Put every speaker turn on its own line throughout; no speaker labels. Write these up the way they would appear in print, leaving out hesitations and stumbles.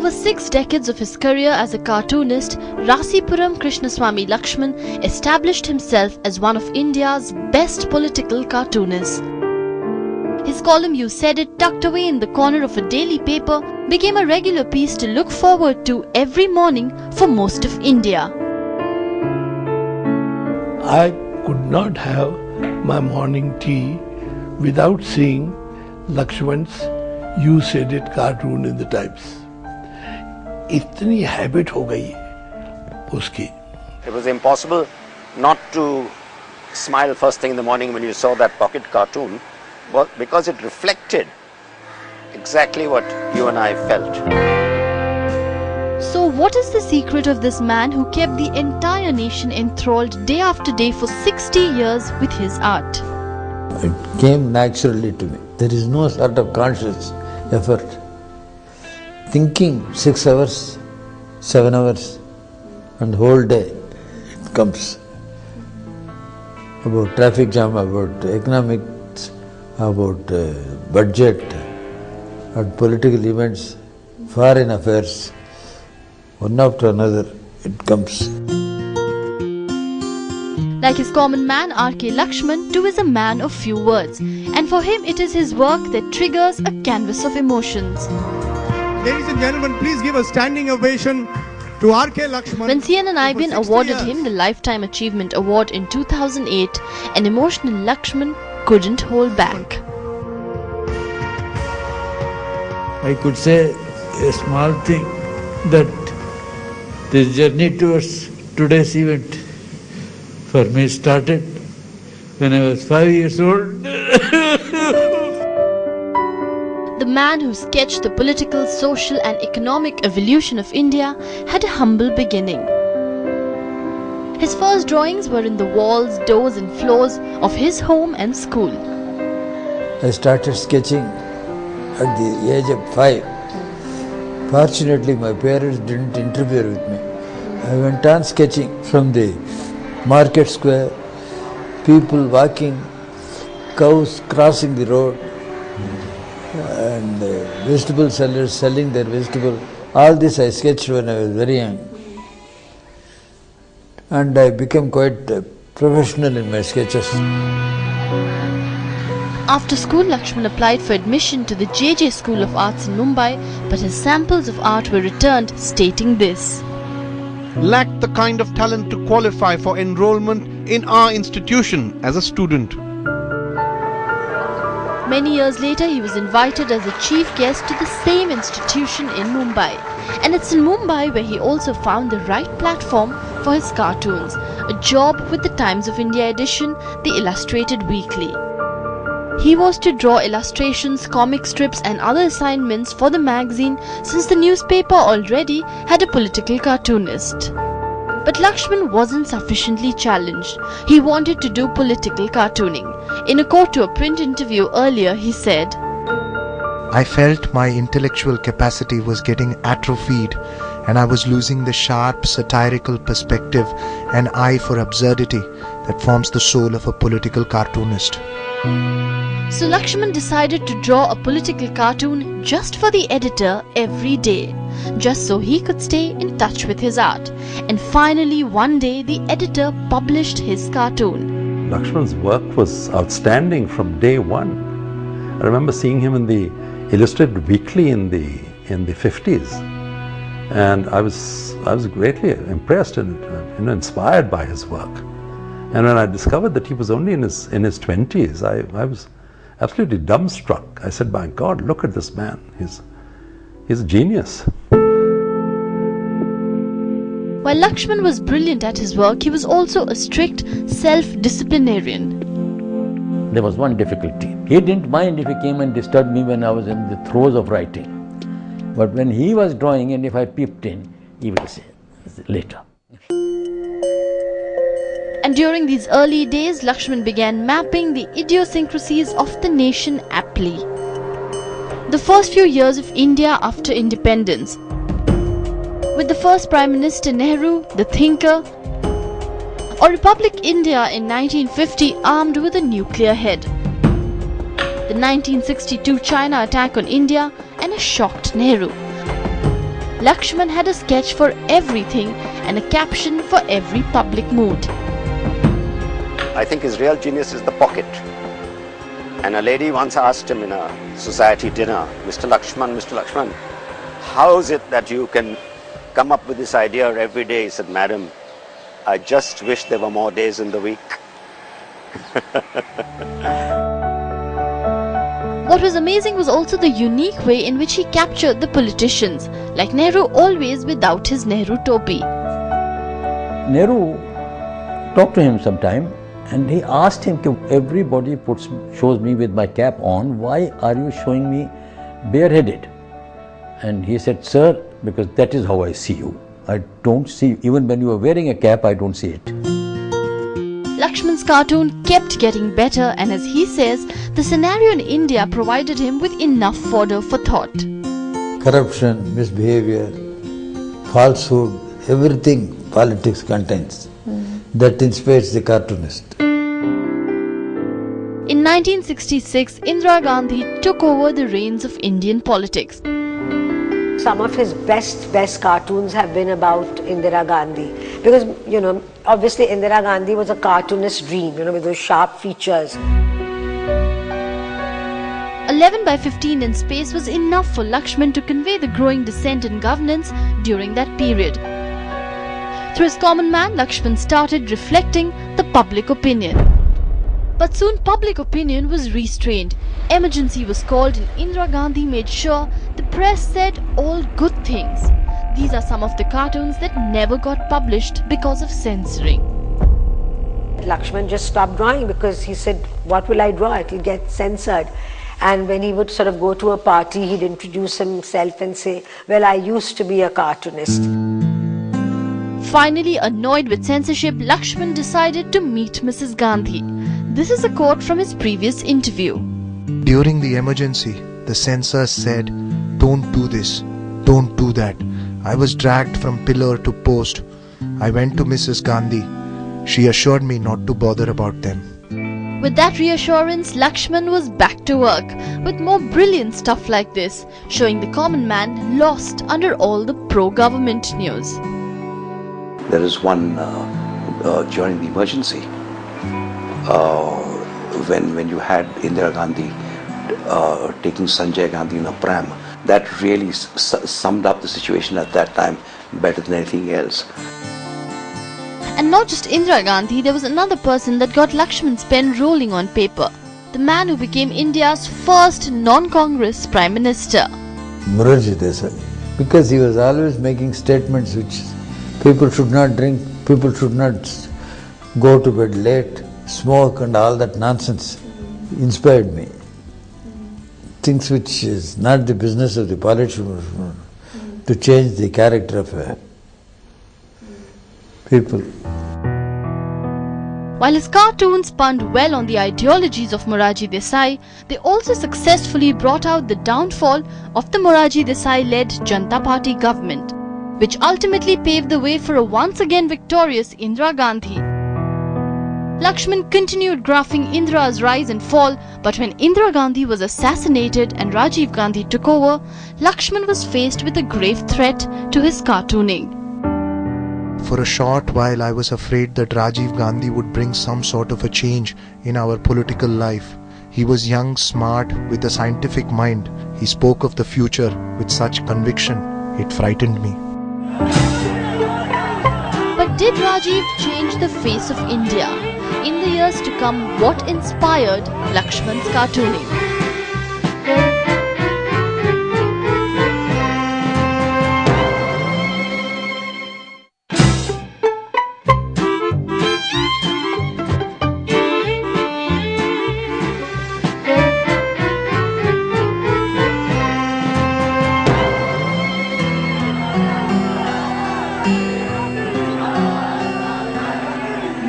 over 6 decades of his career as a cartoonist, Rasipuram Krishnaswami Iyer Laxman established himself as one of India's best political cartoonists. His column "You Said It," tucked away in the corner of a daily paper, became a regular piece to look forward to every morning for most of India.
I could not have my morning tea without seeing Laxman's "You Said It" cartoon in the Times. इतनी habit हो गई उसकी.
It was impossible not to smile first thing in the morning when you saw that pocket cartoon, because it reflected exactly what you and I felt.
So what is the secret of this man who kept the entire nation enthralled day after day for 60 years with his art?
It came naturally to me. There is no sort of conscious effort. Thinking 6 hours, 7 hours, and whole day it comes. About traffic jam, about economics, about budget, and political events, foreign affairs, one after another it comes.
Like his common man R.K. Laxman too is a man of few words, and for him it is his work that triggers a canvas of emotions.
Ladies and gentlemen, please give a standing ovation to R.K. Laxman.
When CNN awarded him the Lifetime Achievement Award in 2008, an emotional Laxman couldn't hold back.
I could say a small thing, that this journey towards today's event for me started when I was 5 years old.
The man who sketched the political, social and economic evolution of India had a humble beginning. His first drawings were in the walls, doors and floors of his home and school.
I started sketching at the age of 5. Fortunately, my parents didn't interfere with me. I went on sketching from the market square, people walking, cows crossing the road, and vegetable sellers selling their vegetable. All this I sketched when I was very young. And I became quite professional in my sketches.
After school, Laxman applied for admission to the JJ School of Arts in Mumbai, but his samples of art were returned stating this:
Lacked the kind of talent to qualify for enrollment in our institution as a student.
Many years later, he was invited as a chief guest to the same institution in Mumbai. And it's in Mumbai where he also found the right platform for his cartoons, a job with the Times of India edition, the illustrated weekly. He was to draw illustrations, comic strips and other assignments for the magazine, since the newspaper already had a political cartoonist. But Laxman wasn't sufficiently challenged. He wanted to do political cartooning. In a quote to a print interview earlier, he said,
I felt my intellectual capacity was getting atrophied and I was losing the sharp satirical perspective and eye for absurdity that forms the soul of a political cartoonist.
So Laxman decided to draw a political cartoon just for the editor every day, just so he could stay in touch with his art. And finally, one day, the editor published his cartoon.
Laxman's work was outstanding from day one. I remember seeing him in the illustrated weekly in the 50s, and I was greatly impressed and inspired by his work. And when I discovered that he was only in his 20s, I was absolutely dumbstruck. I said, "My God, look at this man! He's a genius."
While Laxman was brilliant at his work, he was also a strict self-disciplinarian.
There was one difficulty. He didn't mind if he came and disturbed me when I was in the throes of writing. But when he was drawing and if I peeped in, he would say, later.
And during these early days, Laxman began mapping the idiosyncrasies of the nation aptly. The first few years of India after independence, with the first Prime Minister Nehru, the thinker, or Republic India in 1950 armed with a nuclear head, the 1962 China attack on India and a shocked Nehru, Laxman had a sketch for everything and a caption for every public mood.
I think his real genius is the pocket. And a lady once asked him in a society dinner, Mr. Laxman, how is it that you can come up with this idea every day? He said, Madam, I just wish there were more days in the week.
What was amazing was also the unique way in which he captured the politicians, like Nehru, always without his Nehru topi.
Nehru talked to him sometime and he asked him, everybody shows me with my cap on, why are you showing me bareheaded? And he said, sir, because that is how I see you. I don't see, even when you are wearing a cap, I don't see it.
Laxman's cartoon kept getting better, and as he says, the scenario in India provided him with enough fodder for thought.
Corruption, misbehavior, falsehood, everything politics contains. That inspires the cartoonist.
In 1966, Indira Gandhi took over the reins of Indian politics.
Some of his best cartoons have been about Indira Gandhi, because, you know, obviously Indira Gandhi was a cartoonist's dream, you know, with those sharp features.
11 by 15 in space was enough for Laxman to convey the growing dissent in governance during that period. Through his common man, Laxman started reflecting the public opinion. But soon public opinion was restrained. Emergency was called and Indira Gandhi made sure the press said all good things. These are some of the cartoons that never got published because of censoring.
Laxman just stopped drawing because he said, what will I draw? It will get censored. And when he would sort of go to a party, he'd introduce himself and say, well, I used to be a cartoonist.
Finally, annoyed with censorship, Laxman decided to meet Mrs. Gandhi. This is a quote from his previous interview.
During the emergency, the censors said, don't do this, don't do that. I was dragged from pillar to post. I went to Mrs. Gandhi. She assured me not to bother about them.
With that reassurance, Laxman was back to work with more brilliant stuff like this, showing the common man lost under all the pro-government news.
There is one during the emergency when you had Indira Gandhi taking Sanjay Gandhi in a pram. That really summed up the situation at that time better than anything else.
And not just Indira Gandhi, there was another person that got Laxman's pen rolling on paper. The man who became India's first non-Congress Prime Minister.
Malgudi Desai. Because he was always making statements which people should not drink, people should not go to bed late, smoke and all that nonsense inspired me. Things which is not the business of the politician to change the character of people.
While his cartoons spun well on the ideologies of Morarji Desai, they also successfully brought out the downfall of the Morarji Desai-led Janata Party government, which ultimately paved the way for a once again victorious Indira Gandhi. Laxman continued graphing Indira's rise and fall, but when Indira Gandhi was assassinated and Rajiv Gandhi took over, Laxman was faced with a grave threat to his cartooning.
For a short while, I was afraid that Rajiv Gandhi would bring some sort of a change in our political life. He was young, smart, with a scientific mind. He spoke of the future with such conviction, it frightened me.
But did Rajiv change the face of India? In the years to come, what inspired Laxman's cartooning?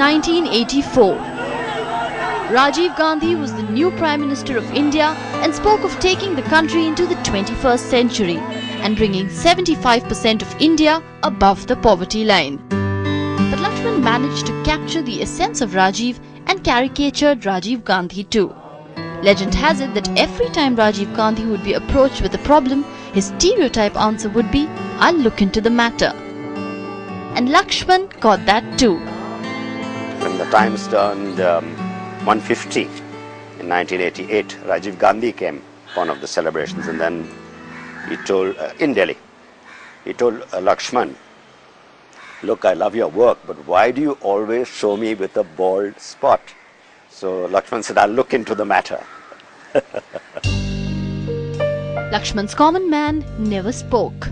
1984. Rajiv Gandhi was the new Prime Minister of India and spoke of taking the country into the 21st century and bringing 75% of India above the poverty line. But Laxman managed to capture the essence of Rajiv and caricatured Rajiv Gandhi too. Legend has it that every time Rajiv Gandhi would be approached with a problem, his stereotype answer would be, "I'll look into the matter." And Laxman got that too.
When the Times turned 150 in 1988, Rajiv Gandhi came, one of the celebrations, and then he told, in Delhi, he told Laxman, "Look, I love your work, but why do you always show me with a bald spot?" So Laxman said, "I'll look into the matter."
Laxman's common man never spoke.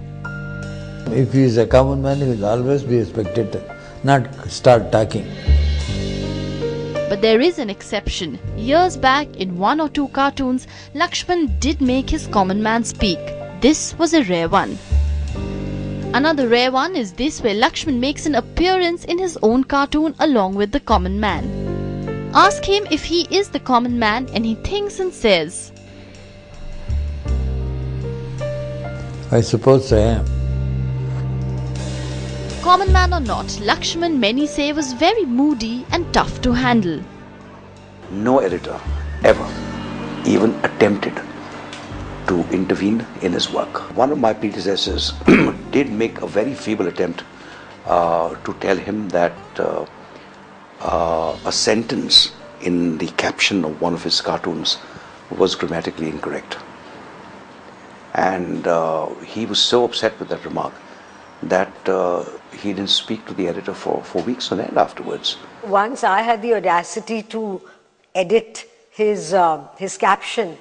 If he is a common man, he will always be a spectator, not start talking.
But there is an exception. Years back, in one or two cartoons, Laxman did make his common man speak. This was a rare one. Another rare one is this, where Laxman makes an appearance in his own cartoon along with the common man. Ask him if he is the common man and he thinks and says,
I suppose I am.
Common man or not, Laxman, many say, was very moody and tough to handle.
No editor ever even attempted to intervene in his work. One of my predecessors did make a very feeble attempt to tell him that a sentence in the caption of one of his cartoons was grammatically incorrect. And he was so upset with that remark that he didn't speak to the editor for weeks on end afterwards.
Once I had the audacity to edit his caption,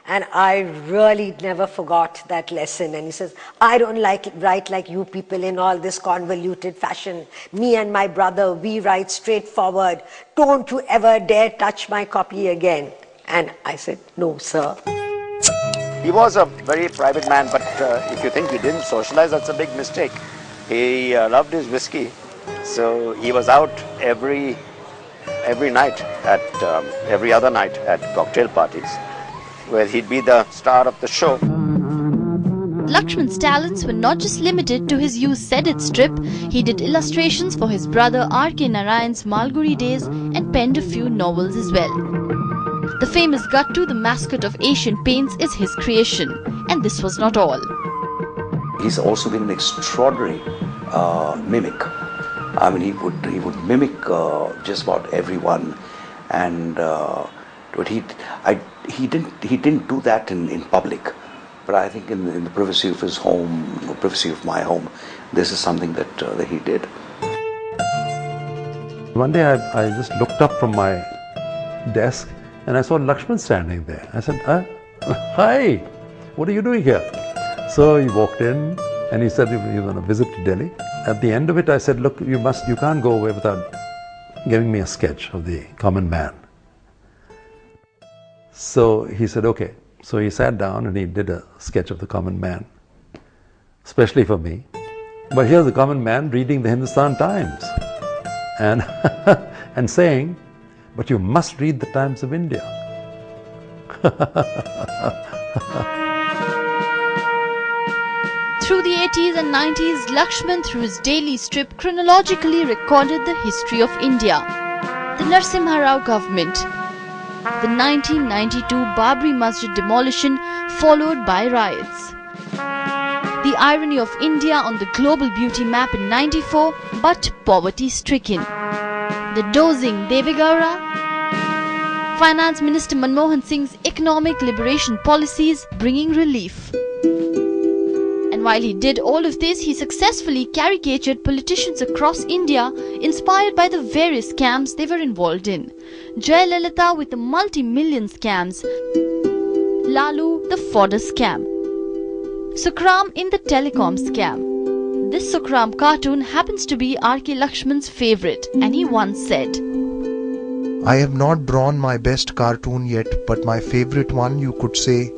and I really never forgot that lesson. And he says, "I don't write like you people in all this convoluted fashion. Me and my brother, we write straightforward. Don't you ever dare touch my copy again." And I said, "No, sir."
He was a very private man, but if you think he didn't socialize, that's a big mistake. He loved his whiskey, so he was out every night at every other night at cocktail parties, where he'd be the star of the show.
Laxman's talents were not just limited to his You Said It strip. He did illustrations for his brother R.K. Narayan's Malgudi Days and penned a few novels as well. The famous Gattu, the mascot of Asian Paints, is his creation. And this was not all.
He's also been an extraordinary mimic. I mean, he would mimic just about everyone, and but he didn't do that in public. But I think in the privacy of his home, the privacy of my home, this is something that he did.
One day I just looked up from my desk and I saw Laxman standing there. I said, "Hi, what are you doing here?" So he walked in and he said he was on a visit to Delhi. At the end of it, I said, "Look, you can't go away without giving me a sketch of the common man." So he said, "Okay." So he sat down and he did a sketch of the common man, especially for me. But here's the common man reading the Hindustan Times and and saying, "But you must read the Times of India."
Through the 80s and 90s, Laxman, through his daily strip, chronologically recorded the history of India. The Narasimha Rao government, the 1992 Babri Masjid demolition followed by riots, the irony of India on the global beauty map in 94 but poverty-stricken, the dozing Deve Gowda, Finance Minister Manmohan Singh's economic liberation policies bringing relief. And while he did all of this, he successfully caricatured politicians across India, inspired by the various scams they were involved in. Jayalalitha with the multi-million scams, Lalu the fodder scam, Sukram in the telecom scam. This Sukram cartoon happens to be R.K. Laxman's favorite, and he once said,
I have not drawn my best cartoon yet, but my favorite one, you could say.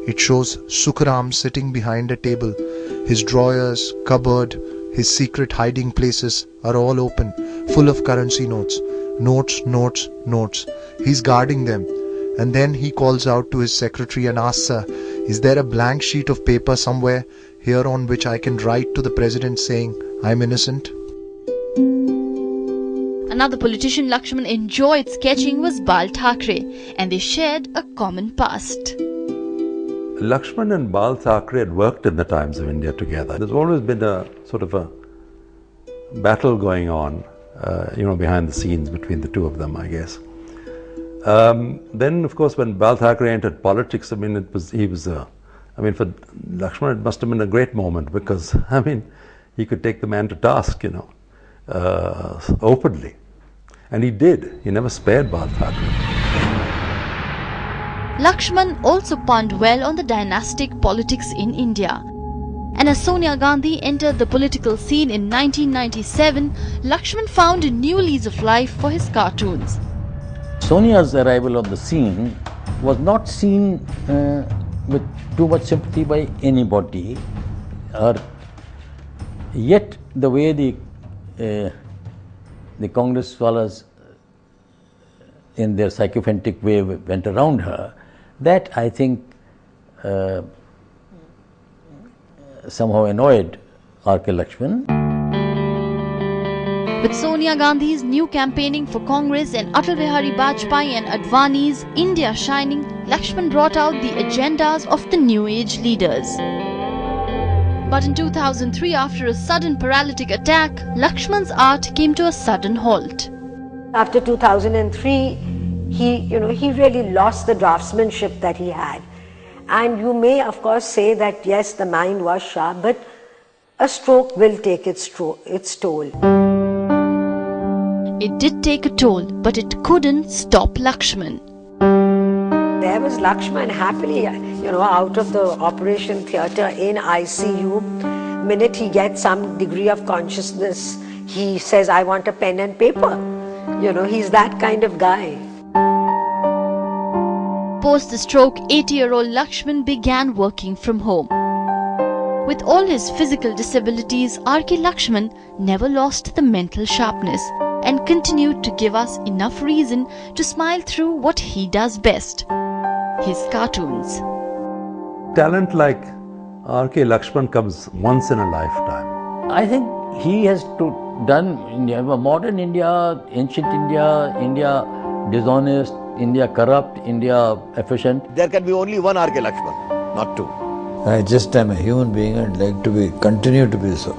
It shows Sukram sitting behind a table. His drawers, cupboard, his secret hiding places are all open, full of currency notes. Notes, notes, notes. He's guarding them. And then he calls out to his secretary and asks her, "Is there a blank sheet of paper somewhere here on which I can write to the president saying, I'm innocent?"
Another politician Laxman enjoyed sketching was Bal Thackeray, and they shared a common past.
Laxman and Bal Thackeray had worked in the Times of India together. There's always been a sort of a battle going on, behind the scenes between the two of them, I guess. Then, of course, when Bal Thackeray entered politics, for Laxman, it must have been a great moment because, he could take the man to task, openly. And he did. He never spared Bal Thackeray.
Laxman also punned well on the dynastic politics in India. And as Sonia Gandhi entered the political scene in 1997, Laxman found a new lease of life for his cartoons.
Sonia's arrival on the scene was not seen with too much sympathy by anybody. Yet the way the Congress fellows in their sycophantic way went around her, that I think somehow annoyed R.K. Laxman.
With Sonia Gandhi's new campaigning for Congress and Atal Bihari Vajpayee and Advani's India shining, Laxman brought out the agendas of the New Age leaders. But in 2003, after a sudden paralytic attack, Laxman's art came to a sudden halt.
After 2003, he really lost the draftsmanship that he had. And you may, of course, say that yes, the mind was sharp, but a stroke will take its toll.
It did take a toll, but it couldn't stop Laxman.
There was Laxman happily, out of the operation theatre in ICU. Minute he gets some degree of consciousness, he says, I want a pen and paper. He's that kind of guy.
Post the stroke, 80-year-old Laxman began working from home. With all his physical disabilities, R.K. Laxman never lost the mental sharpness and continued to give us enough reason to smile through what he does best, his cartoons.
Talent like R.K. Laxman comes once in a lifetime.
I think he has done India, modern India, ancient India, India dishonest, India corrupt, India efficient.
There can be only one R.K. Laxman, not two.
I just am a human being and like to continue to be so.